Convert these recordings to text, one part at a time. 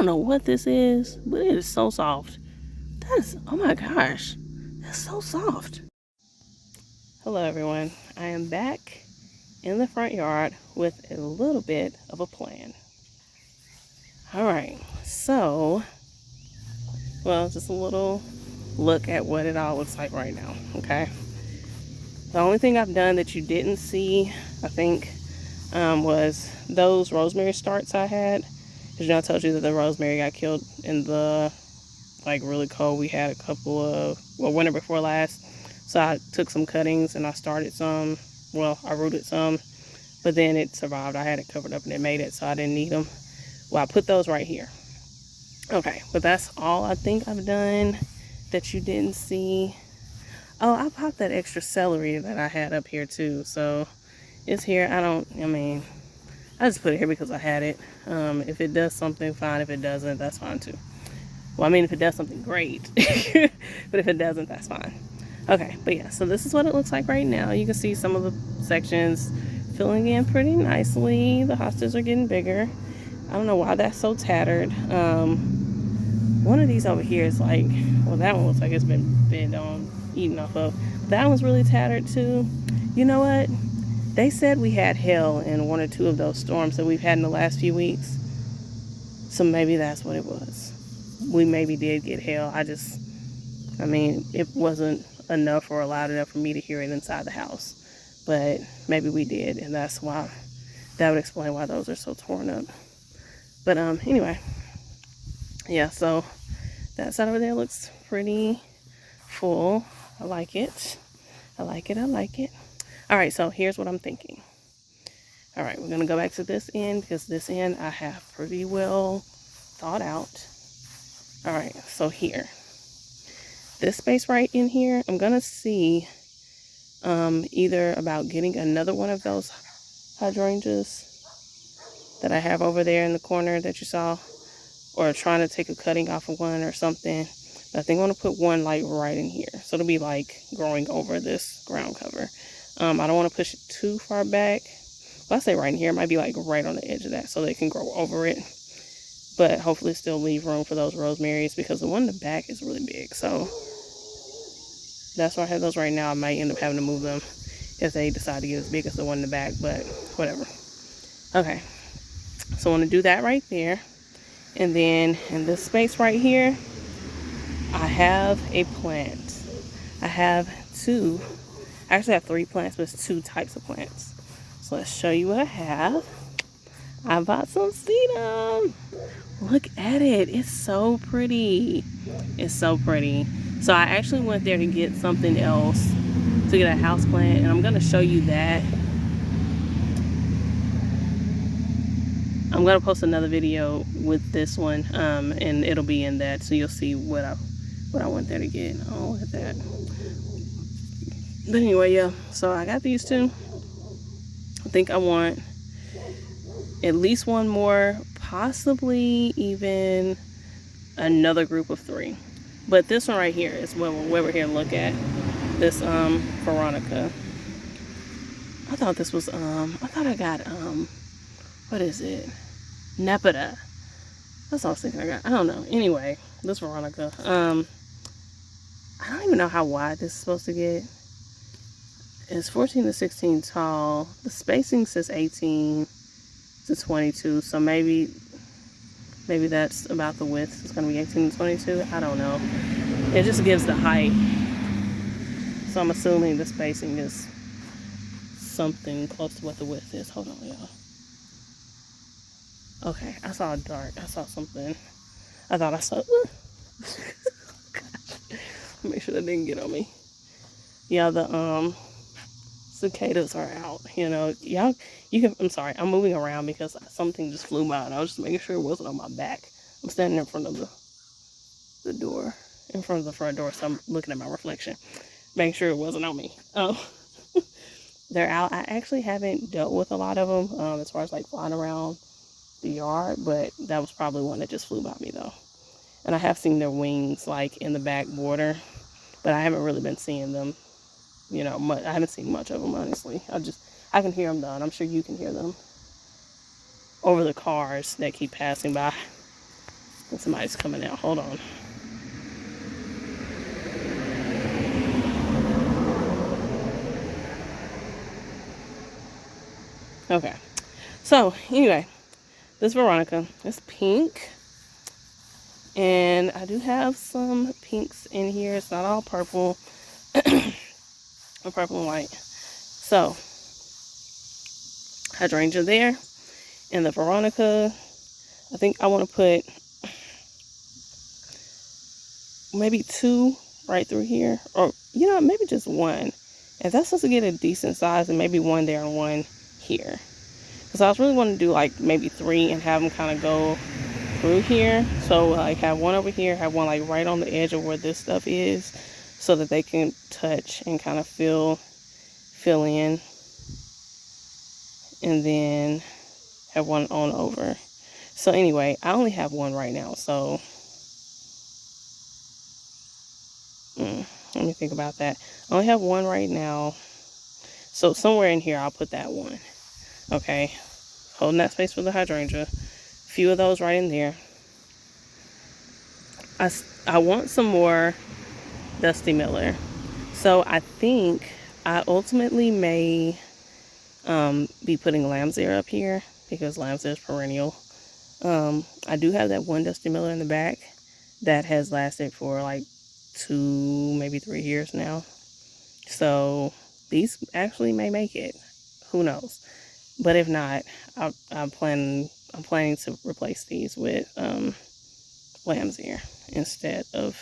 don't know what this is, but it is so soft. That's, oh my gosh, that's so soft. Hello everyone, I am back in the front yard with a little bit of a plan. Alright, so, well, just a little look at what it all looks like right now, okay? The only thing I've done that you didn't see, I think, was those rosemary starts I had. Because I told you that the rosemary got killed in the, like, really cold. We had a couple of, well, winter before last. So I took some cuttings and I started some. Well, I rooted some, but then it survived. I had it covered up and it made it, so I didn't need them. Well, I put those right here. Okay, but that's all I think I've done that you didn't see. Oh, I popped that extra celery that I had up here too. So it's here. I just put it here because I had it. If it does something, fine. If it doesn't, that's fine too. Well, I mean, if it does something, great. But if it doesn't, that's fine. Okay, but yeah, so this is what it looks like right now. You can see some of the sections filling in pretty nicely. The hostas are getting bigger. I don't know why that's so tattered. One of these over here is like, well, that one looks like it's been eaten off of. That one's really tattered too. You know what? They said we had hail in one or two of those storms that we've had in the last few weeks. So maybe that's what it was. We maybe did get hail. It wasn't enough or loud enough for me to hear it inside the house. But maybe we did, and that's why, that would explain why those are so torn up. But anyway, yeah, so that side over there looks pretty full. I like it. I like it. I like it. All right, so here's what I'm thinking. All right, we're going to go back to this end because this end I have pretty well thought out. All right, so here. This space right in here, I'm going to see either about getting another one of those hydrangeas that I have over there in the corner that you saw, or trying to take a cutting off of one or something. But I think I want to put one like right in here, so it'll be like growing over this ground cover. I don't want to push it too far back. Well, I say right in here, it might be like right on the edge of that so they can grow over it. But hopefully still leave room for those rosemaries because the one in the back is really big. So that's why I have those right now. I might end up having to move them if they decide to get as big as the one in the back, but whatever. Okay, so I want to do that right there. And then in this space right here, I have a plant. I have two. I actually have 3 plants, but it's 2 types of plants. So let's show you what I have. I bought some sedum. Look at it. It's so pretty. It's so pretty. So I actually went there to get something else, to get a house plant, and I'm going to show you that. I'm going to post another video with this one, and it'll be in that, so you'll see what I went there to get. Oh, look at that. But anyway, yeah, so I got these 2. I think I want at least one more, possibly even another group of 3. But this one right here is what we're here to look at. This veronica. I thought this was I thought I got what is it? Nepeta. That's what I was thinking I got. I don't know. Anyway, this veronica. I don't even know how wide this is supposed to get. It's 14 to 16 tall. The spacing says 18 to 22, so maybe that's about the width. It's going to be 18 to 22. I don't know. It just gives the height. So I'm assuming the spacing is something close to what the width is. Hold on, y'all. Okay, I saw a dart. I saw something. I thought I saw... Make sure that didn't get on me. Yeah, the cicadas are out. You know, y'all, you can... I'm sorry, I'm moving around because something just flew by and I was just making sure it wasn't on my back. I'm standing in front of the door, in front of the front door, so I'm looking at my reflection, making sure it wasn't on me. They're out. I actually haven't dealt with a lot of them as far as like flying around the yard, but that was probably one that just flew by me though. And I have seen their wings like in the back border, but I haven't really been seeing them, you know, much. I haven't seen much of them, honestly. I can hear them though, and I'm sure you can hear them over the cars that keep passing by. Somebody's coming out. Hold on. Okay. So, anyway, this Veronica is pink. And I do have some pinks in here. It's not all purple. Or purple and white. So, hydrangea there. And the Veronica, I think I want to put maybe 2 right through here. Or, maybe just 1. If that's supposed to get a decent size, and maybe 1 there and 1 here. Because I was really wanting to do like maybe 3 and have them kind of go through here. So like have 1 over here, have 1 like right on the edge of where this stuff is, so that they can touch and kind of fill in. And then have 1 on over. So anyway, I only have 1 right now. So let me think about that. I only have 1 right now. So somewhere in here, I'll put that 1. Okay. Holding that space for the hydrangea. A few of those right in there. I want some more Dusty Miller. So I think I ultimately may be putting lamb's ear up here, because lamb's ear is perennial. I do have that 1 Dusty Miller in the back that has lasted for like 2, maybe 3 years now. So these actually may make it. Who knows? But if not, I'm planning to replace these with lamb's ear instead of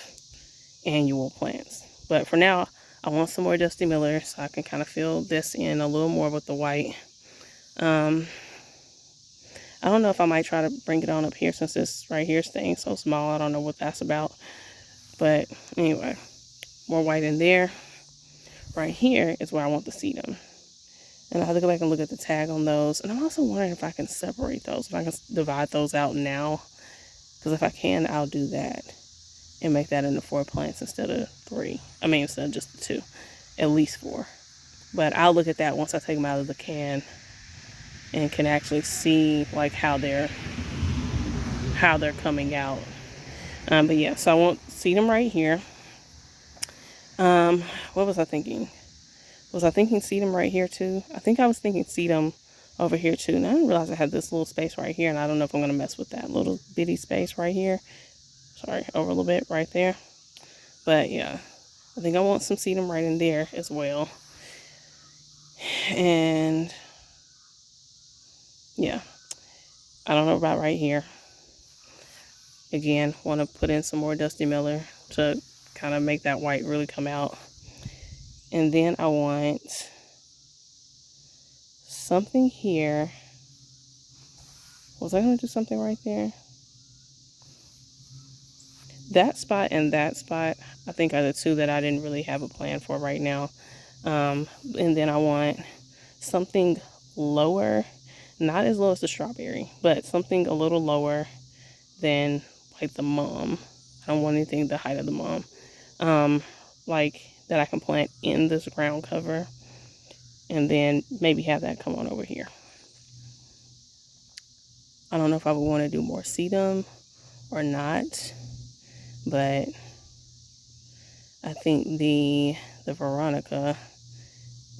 annual plants. But for now, I want some more Dusty Miller so I can kind of fill this in a little more with the white. I don't know if I might try to bring it on up here, since this right here is staying so small. I don't know what that's about. But anyway, more white in there. Right here is where I want the sedum. And I have to go back and look at the tag on those. And I'm also wondering if I can separate those, if I can divide those out now. Because if I can, I'll do that and make that into 4 plants instead of 3. I mean, instead of just the 2. At least 4. But I'll look at that once I take them out of the can and can actually see like how they're coming out. But yeah, so I want sedum right here. What was I thinking? Was I thinking sedum right here too? I think I was thinking sedum over here too. And I didn't realize I had this little space right here, and I don't know if I'm going to mess with that little bitty space right here. Sorry, over a little bit right there. But yeah, I think I want some sedum right in there as well. And yeah, I don't know about right here. Again, want to put in some more Dusty Miller to kind of make that white really come out. And then I want something here. Was I going to do something right there? That spot and that spot, I think, are the 2 that I didn't really have a plan for right now. And then I want something lower, not as low as the strawberry, but something a little lower than like the mom. I don't want anything the height of the mom. Like that I can plant in this ground cover, and then maybe have that come on over here. I don't know if I would want to do more sedum or not, but I think the Veronica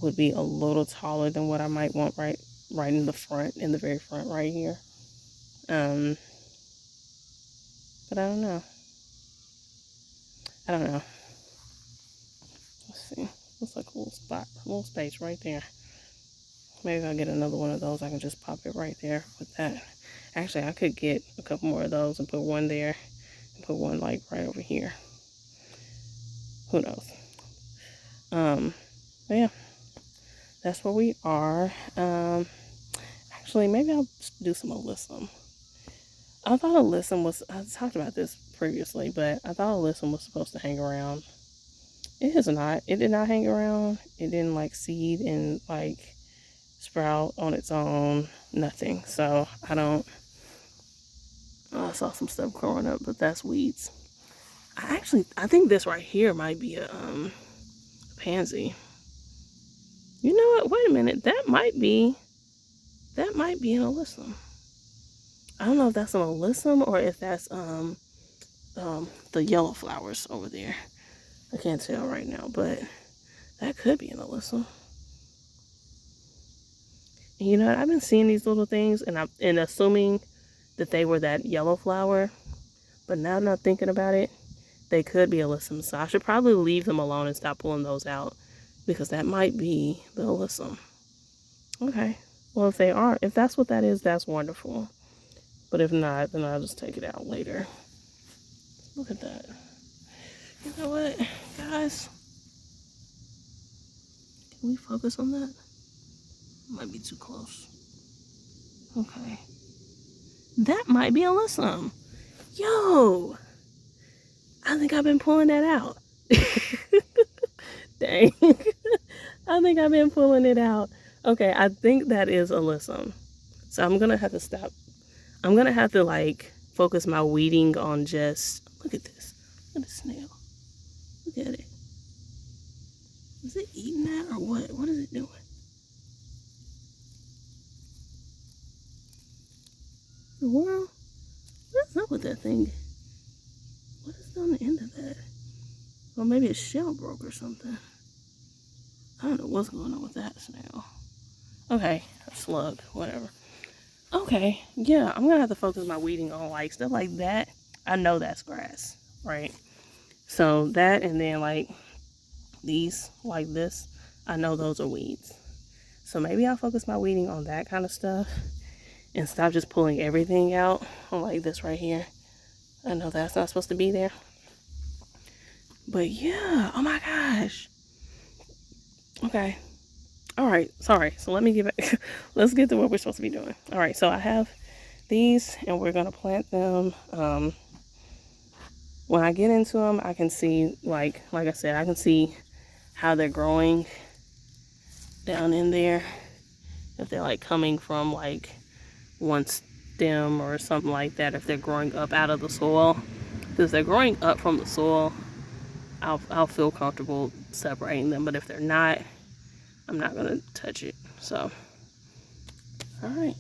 would be a little taller than what I might want right in the front, in the very front right here. But I don't know. Let's see. Looks like a little spot, a little space right there. Maybe I'll get another one of those. I can just pop it right there with that. Actually, I could get a couple more of those and put 1 there and put 1 like right over here. Who knows? But yeah, that's where we are. Actually, maybe I'll do some alyssum. I thought alyssum was, I talked about this previously, but I thought alyssum was supposed to hang around. It is not. It did not hang around. It didn't like seed and like sprout on its own. Nothing. So I don't. I saw some stuff growing up, but that's weeds. I think this right here might be a pansy. You know what? Wait a minute. That might be an alyssum. I don't know if that's an alyssum or if that's the yellow flowers over there. I can't tell right now, but that could be an alyssum. And you know what? I've been seeing these little things and assuming that they were that yellow flower, but now that I'm thinking about it, they could be alyssum. So I should probably leave them alone and stop pulling those out because that might be the alyssum. Okay. Well, if that's what that is, that's wonderful. But if not, then I'll just take it out later. Look at that. You know what, guys? Can we focus on that? Might be too close. Okay. That might be alyssum. Yo! I think I've been pulling that out. Dang. I think I've been pulling it out. Okay, I think that is alyssum. So I'm gonna have to stop. I'm gonna have to like focus my weeding on just, look at this. Look at the snail. Look at it. Is it eating that or what? What is it doing? The world? What's up with that thing? What is on the end of that? Or maybe its shell broke or something. I don't know what's going on with that snail. Okay, a slug, whatever. Okay, yeah, I'm gonna have to focus my weeding on like stuff like that. I know that's grass, right? So that, and then like these, like this, I know those are weeds. So maybe I'll focus my weeding on that kind of stuff and stop just pulling everything out on like this right here. I know that's not supposed to be there. But yeah, oh my gosh. Okay. All right, sorry. So let me get back. Let's get to what we're supposed to be doing. All right, so I have these and we're gonna plant them. When I get into them, I can see, like I said, I can see how they're growing down in there. If they're like coming from like one stem or something like that, if they're growing up out of the soil. Because if they're growing up from the soil, I'll feel comfortable separating them. But if they're not, I'm not gonna touch it. So, all right,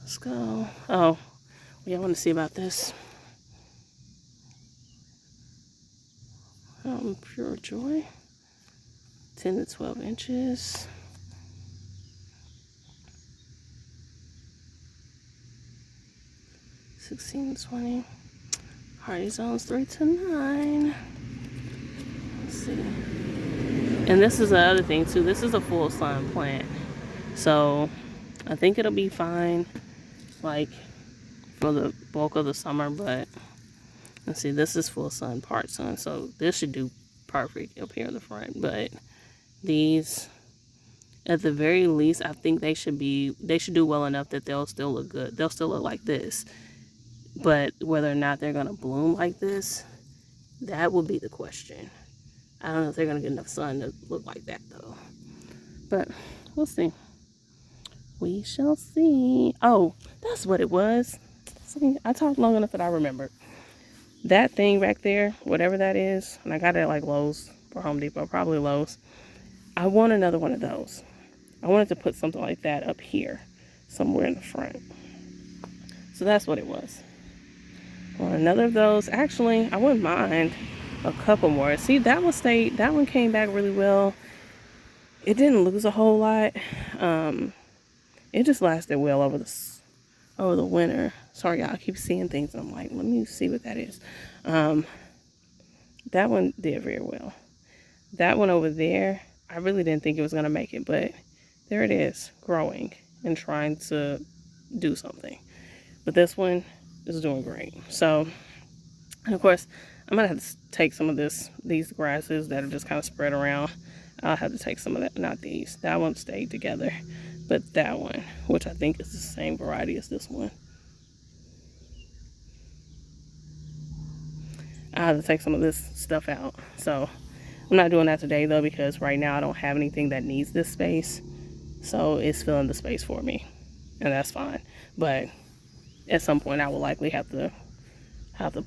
let's go. Oh, yeah, I want to see about this. Pure joy, 10 to 12 inches. 16 to 20. Hardy zones 3 to 9. Let's see. And this is the other thing too. This is a full sun plant. So I think it'll be fine like for the bulk of the summer, but let's see, this is full sun, part sun. So this should do perfect up here in the front. But these, at the very least, I think they should do well enough that they'll still look good. They'll still look like this. But whether or not they're going to bloom like this, that will be the question. I don't know if they're going to get enough sun to look like that, though. But we'll see. We shall see. Oh, that's what it was. See, I talked long enough that I remembered. That thing back there, whatever that is, and I got it at like Lowe's or Home Depot, probably Lowe's. I want another one of those. I wanted to put something like that up here, somewhere in the front. So that's what it was. Well, another of those. Actually, I wouldn't mind a couple more. See, that one came back really well. It didn't lose a whole lot. It just lasted well over the winter. Sorry, y'all, I keep seeing things and I'm like, let me see what that is. That one did very well. That one over there, I really didn't think it was gonna make it, but there it is, growing and trying to do something. But this one is doing great. So, and of course, I'm gonna have to take some of these grasses that are just kind of spread around. I'll have to take some of that, not these. That one stayed together, but that one, which I think is the same variety as this one. I have to take some of this stuff out. So I'm not doing that today though, because right now I don't have anything that needs this space. So it's filling the space for me, and that's fine. But at some point I will likely have to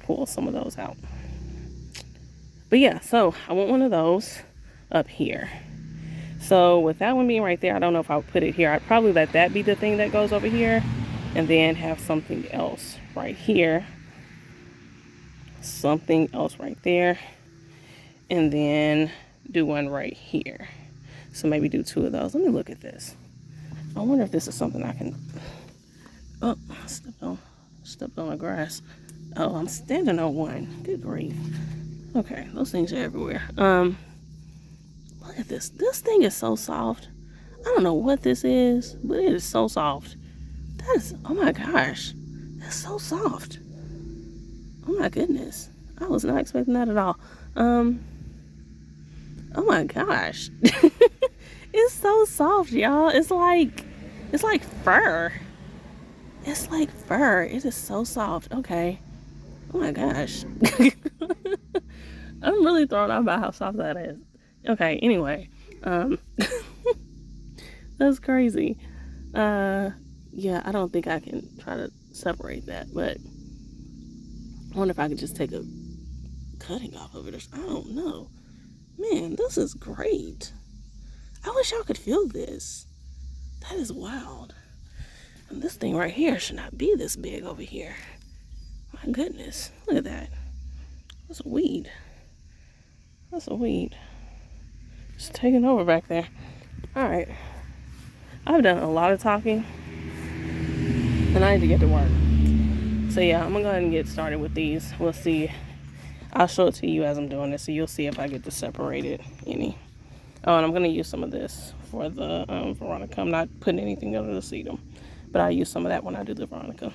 pull some of those out. But yeah, so I want one of those up here. So with that one being right there, I don't know if I'll put it here. I'd probably let that be the thing that goes over here. and then have something else right here, something else right there, and then do one right here. So maybe do 2 of those. Let me look at this. I wonder if this is something I can. Oh, stepped on the grass. Oh, I'm standing on one. Good grief. Okay, those things are everywhere. Look at this. This thing is so soft. I don't know what this is, but it is so soft. That is, oh my gosh, that's so soft. Oh my goodness, I was not expecting that at all. Oh my gosh, it's so soft, y'all. It's like fur. It's like fur. It is so soft. Okay. Oh my gosh. I'm really thrown off by how soft that is. Okay, anyway. Um that's crazy. Yeah, I don't think I can try to separate that, but I wonder if I could just take a cutting off of it or I don't know. Man, this is great. I wish y'all could feel this. That is wild. And this thing right here should not be this big over here. My goodness. Look at that. That's a weed. That's a weed. It's taking over back there. Alright. I've done a lot of talking. And I need to get to work. So yeah, I'm gonna go ahead and get started with these. We'll see. I'll show it to you as I'm doing this, so you'll see if I get to separate it any. Oh, and I'm gonna use some of this for the veronica. I'm not putting anything under the sedum, but I'll use some of that when I do the veronica.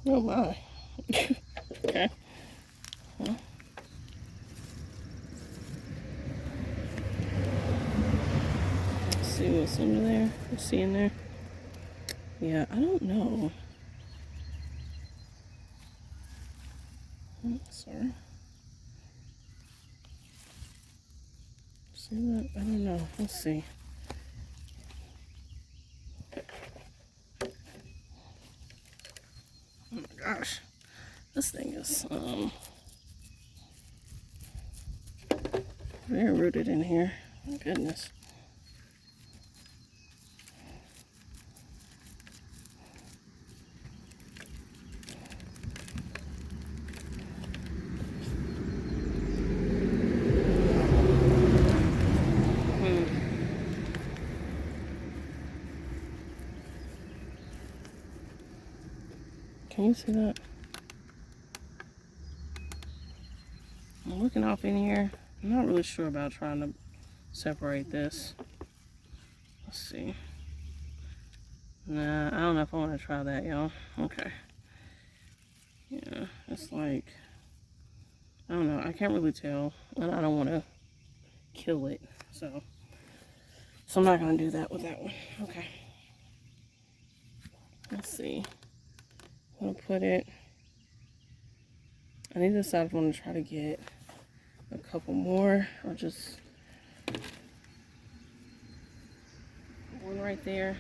Oh my. Okay. Well, let's see what's under there. What's in there? Yeah, I don't know. Sorry. See that? I don't know. Let's see. Oh my gosh. This thing is very rooted in here. My goodness. Can you see that? I'm looking off in here. I'm not really sure about trying to separate this. Let's see. Nah, I don't know if I want to try that, y'all. Okay. Yeah, it's like, I don't know. I can't really tell. And I don't want to kill it. So I'm not going to do that with that one. Okay. Let's see. I'm going to put it. I need to decide if I want to try to get a couple more or just one right there.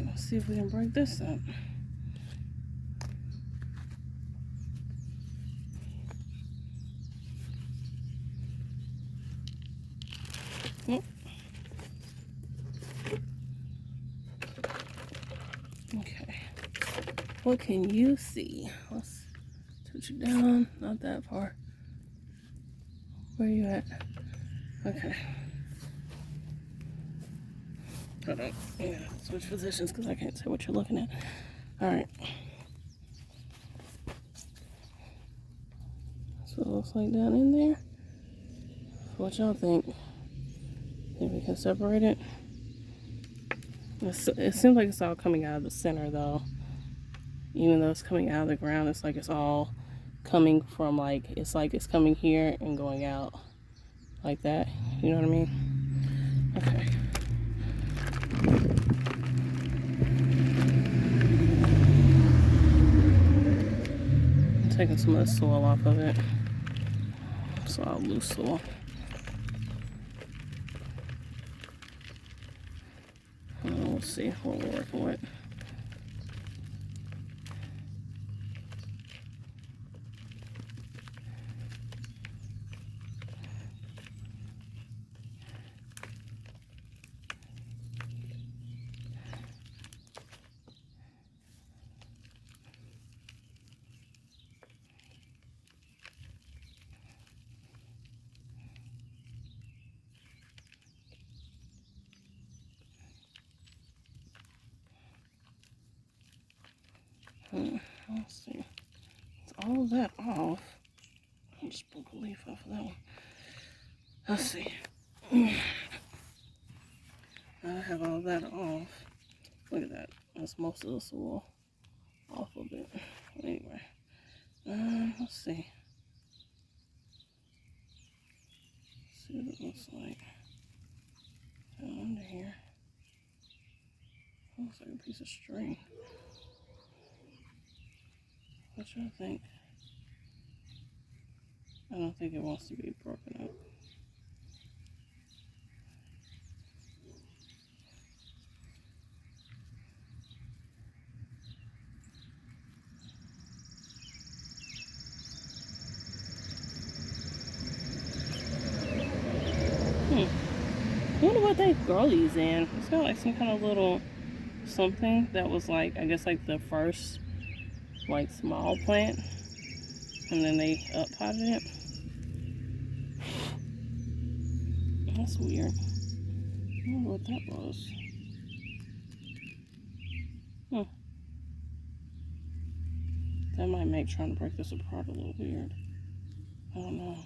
Alright, let's see if we can break this up. Oh. Okay. What can you see? Let's touch it down. Not that far. Where are you at? Okay. Hold on. Yeah, switch positions because I can't see what you're looking at. Alright. That's what it looks like down in there. What y'all think? Think we can separate it? It seems like it's all coming out of the center though. Even though it's coming out of the ground, it's like it's all coming from it's like it's coming here and going out like that. You know what I mean? Okay. I'm taking some of the soil off of it. It's all loose soil. We'll see what we're working with. Let's see. It's all of that off. I just broke a leaf off of that one. Let's see. I have all that off. Look at that. That's most of the soil off of it. Anyway. Let's see. Let's see what it looks like. Down under here. Looks like a piece of string. What y'all think? I don't think it wants to be broken up. I wonder what they grow these in. It's got like some kind of little something that was like, I guess like the first like small plant. And then they up potted it. That's weird. I don't know what that was. That might make trying to break this apart a little weird. I don't know.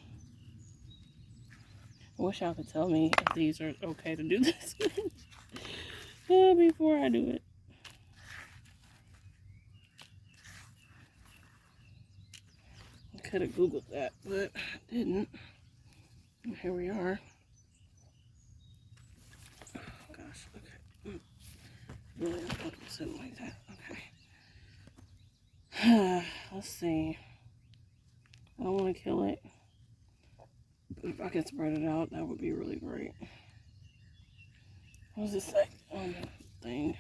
I wish y'all could tell me if these are okay to do this before I do it. I could have Googled that, but I didn't. And here we are. Oh gosh, okay. Really uncomfortable sitting like that. Okay. Let's see. I don't want to kill it. But if I could spread it out, that would be really great. What does it say on the thing?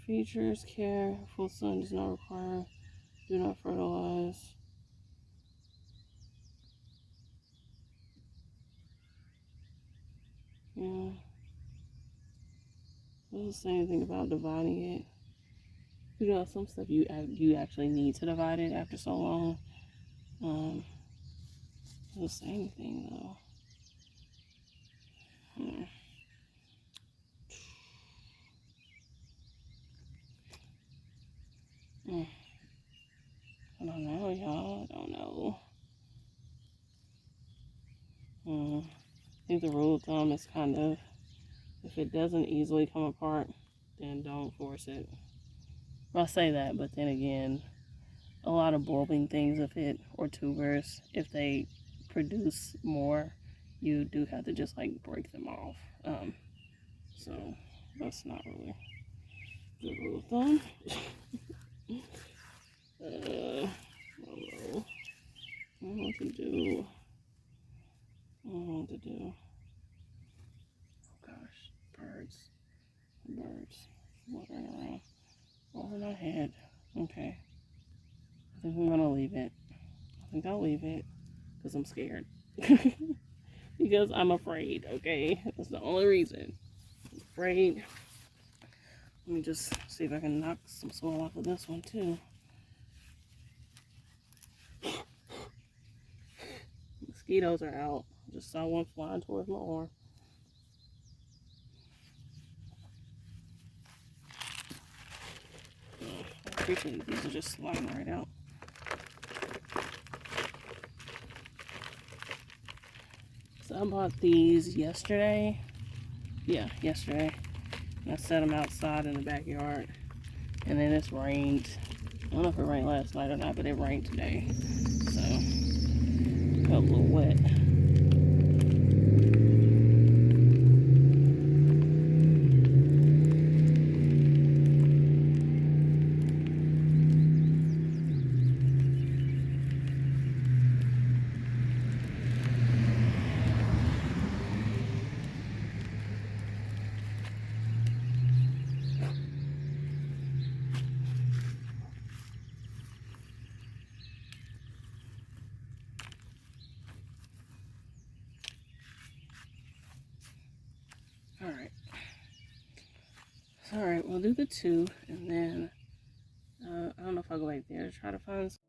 Features, care, full sun does not require, do not fertilize. Yeah. It doesn't say anything about dividing it. You know, some stuff you actually need to divide it after so long. It doesn't say anything though. I don't know, y'all. I don't know. I think the rule of thumb is kind of, if it doesn't easily come apart, then don't force it. Well, I say that, but then again, a lot of bulbing things, or tubers, if they produce more, you do have to just like break them off. So that's not really good rule of thumb. I don't know. I don't know what to do. I don't know what to do. Oh gosh, birds. Wandering around over my head. Okay. I think I'm gonna leave it. I think I'll leave it because I'm scared. Because I'm afraid, okay? That's the only reason. I'm afraid. Let me just see if I can knock some soil off of this one too. Mosquitoes are out. Just saw one flying towards my arm. I appreciate these are just sliding right out. So I bought these yesterday. Yeah, yesterday. And I set them outside in the backyard. And then it's rained. I don't know if it rained last night or not, but it rained today. So, got a little wet. Alright. Alright, we'll do the two, and then, I don't know if I'll go back there to try to find some.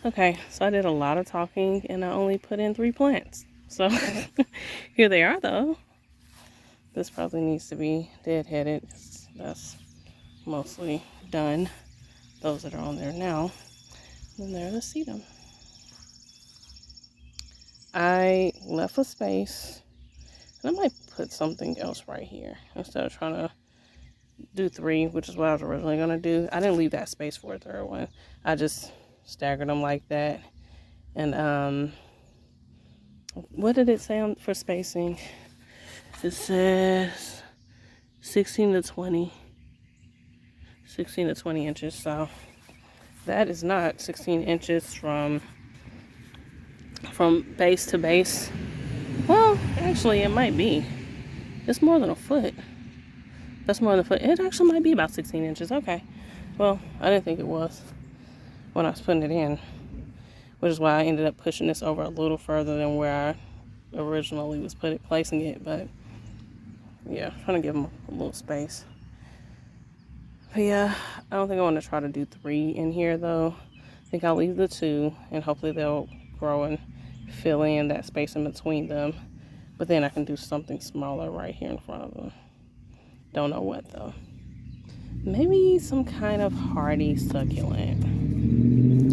Okay, so I did a lot of talking and I only put in 3 plants. So here they are though. This probably needs to be deadheaded. That's mostly done. Those that are on there now. And there the sedum. I left a space. And I might put something else right here instead of trying to do 3, which is what I was originally going to do. I didn't leave that space for a 3rd one. I just staggered them like that. And what did it say for spacing? It says 16 to 20 inches. So that is not 16 inches from base to base. Well, actually it might be. It's more than a foot. That's more than a foot. It actually might be about 16 inches. Okay. Well, I didn't think it was when I was putting it in, which is why I ended up pushing this over a little further than where I originally was placing it. But yeah, trying to give them a little space. But yeah, I don't think I want to try to do 3 in here though. I think I'll leave the 2 and hopefully they'll grow and fill in that space in between them. But then I can do something smaller right here in front of them. Don't know what though. Maybe some kind of hardy succulent.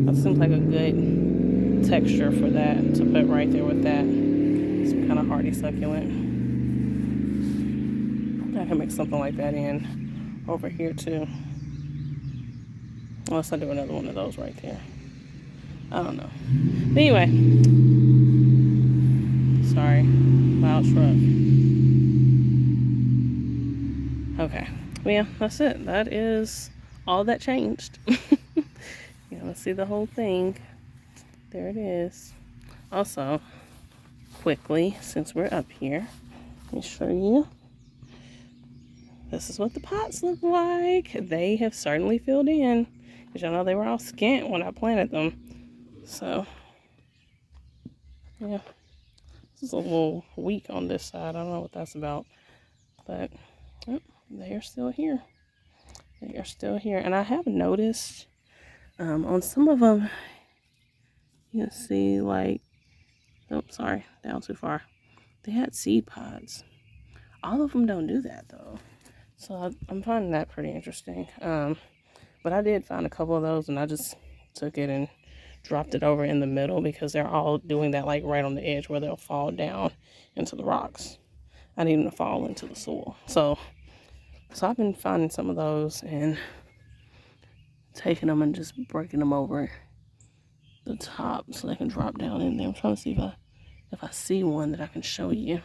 That seems like a good texture for that to put right there with that. Some kind of hardy succulent. I can make something like that in over here too. Unless I do another one of those right there. I don't know. But anyway. Sorry. Loud truck. Okay. Well, yeah, that's it. That is all that changed. You want to see the whole thing? There it is. Also, quickly, since we're up here, let me show you. This is what the pots look like. They have certainly filled in. Because y'all know they were all scant when I planted them. So, yeah. This is a little weak on this side. I don't know what that's about. But, oh, they are still here. They are still here. And I have noticed on some of them, you can see like, oh, sorry, down too far. They had seed pods. All of them don't do that though. So I'm finding that pretty interesting. But I did find a couple of those and I just took it and dropped it over in the middle because they're all doing that like right on the edge where they'll fall down into the rocks. I need them to fall into the soil. So I've been finding some of those and taking them and just breaking them over the top so they can drop down in there. I'm trying to see if I see one that I can show you.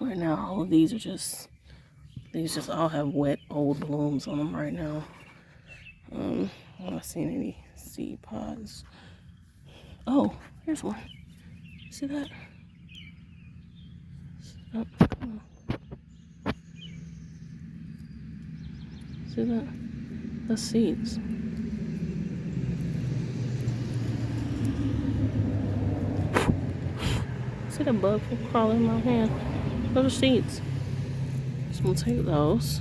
Right now, all of these just all have wet old blooms on them right now. I'm not seeing any seed pods. Oh, here's one. See that? Oh, come on. See that? That's seeds. See the bug crawling in my hand? Those are seeds. So I'm gonna take those.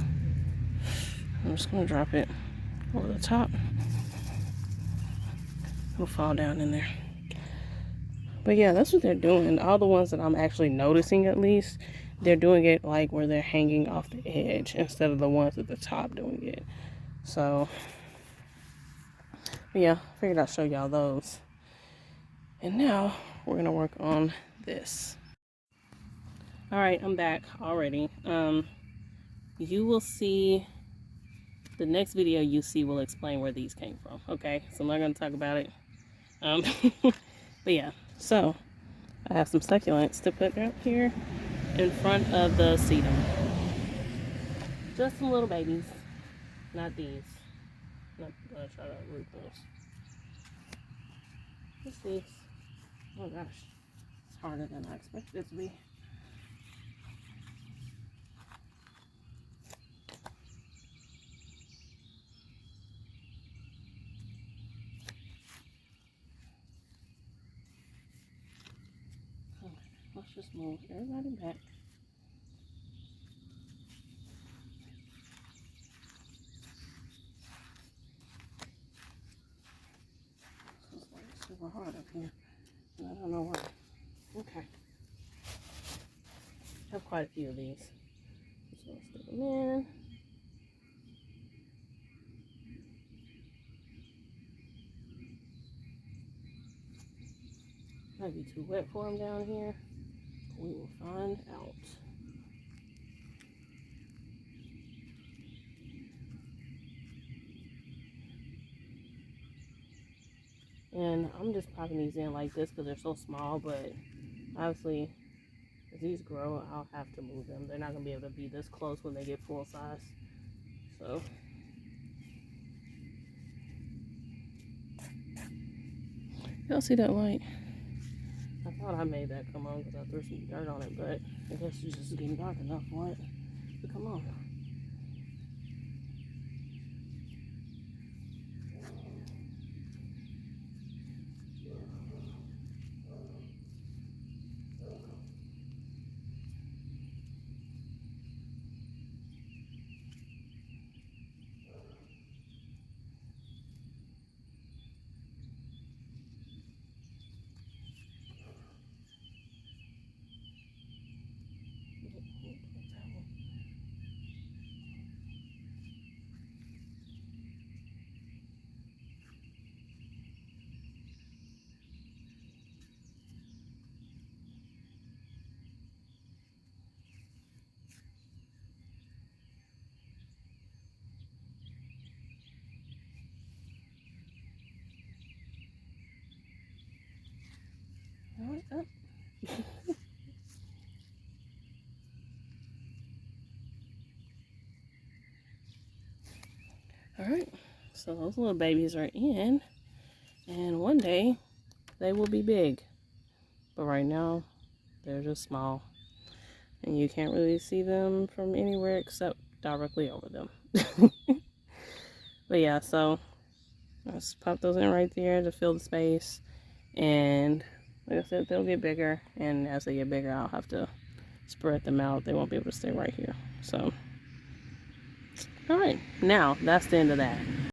I'm just gonna drop it over the top. It'll fall down in there. But yeah, that's what they're doing. All the ones that I'm actually noticing, at least, they're doing it like where they're hanging off the edge instead of the ones at the top doing it. So, yeah, figured I'd show y'all those. And now we're gonna work on this. All right, I'm back already. You will see, the next video you see will explain where these came from. Okay, so I'm not gonna talk about it. But yeah, so I have some succulents to put up here in front of the sedum. Just some little babies, not these. Not gonna try to root those. What's this? Oh gosh, it's harder than I expected it to be. Okay, let's just move everybody back. super hard up here. And I don't know why. Okay. I have quite a few of these. Just gonna stick them in. Might be too wet for them down here. We will find out. And I'm just popping these in like this because they're so small, but obviously as these grow, I'll have to move them. They're not going to be able to be this close when they get full size. So, y'all see that light? I thought I made that come on because I threw some dirt on it, but I guess it's just getting dark enough for it to come on. Up. Alright, so those little babies are in, and one day they will be big, but right now they're just small, and you can't really see them from anywhere except directly over them. But yeah, so let's pop those in right there to fill the space, and like I said, they'll get bigger, and as they get bigger I'll have to spread them out. They won't be able to stay right here. So alright, now that's the end of that.